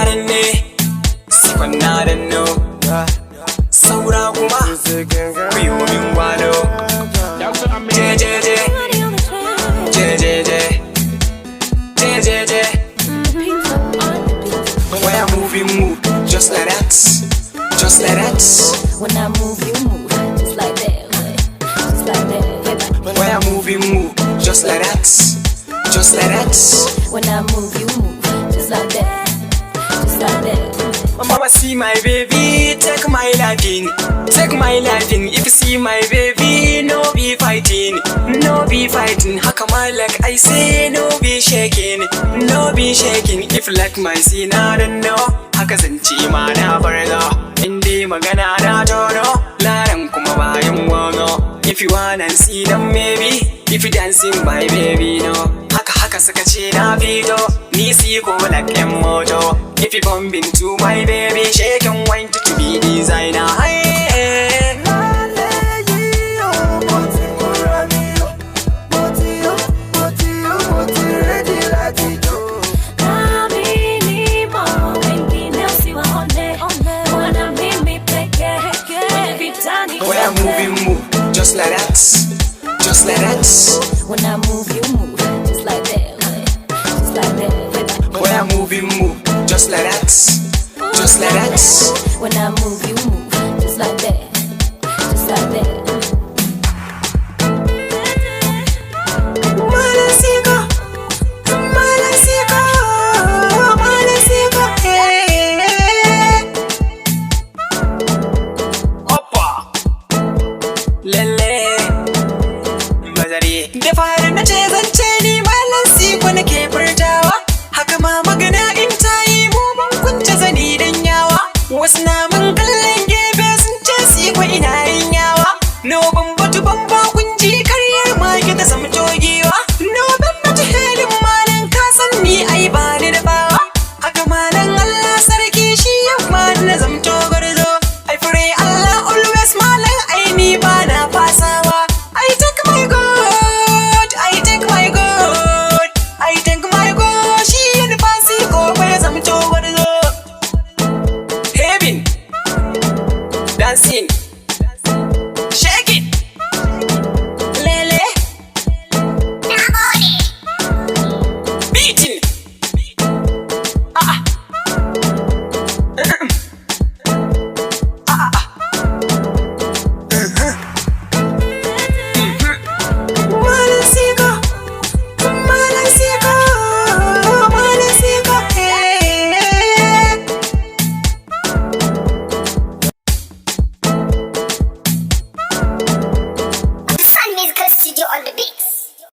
Nadanne, Sikon Nadanno, saura kuma kuyomin gwado. JJJ, JJJ, JJJ. When I move, you move, just like that, just like that. When I move, you move, just like that, just like that. When I move, you move, just like that, just like that. When I move, you move, just like that, just like that. Mama see my baby, take my loving, take my loving. If you see my baby, no be fighting, no be fighting. How come I like I say, no be shaking, no be shaking. If you like my scene, I don't know. Haka zance ma na barno, indi magana na tono, laran kuma bayan wono. If you wanna see them maybe, if you dancing my baby no. Haka suka ce na fito, ni seeco like yan moto. If you bumping to my baby, shake and wine to be designer. When I move, you move, just like that, just like that. When I move, you move, just like that, just like that. When I move, you move, just like that, just like that. When I move, you move.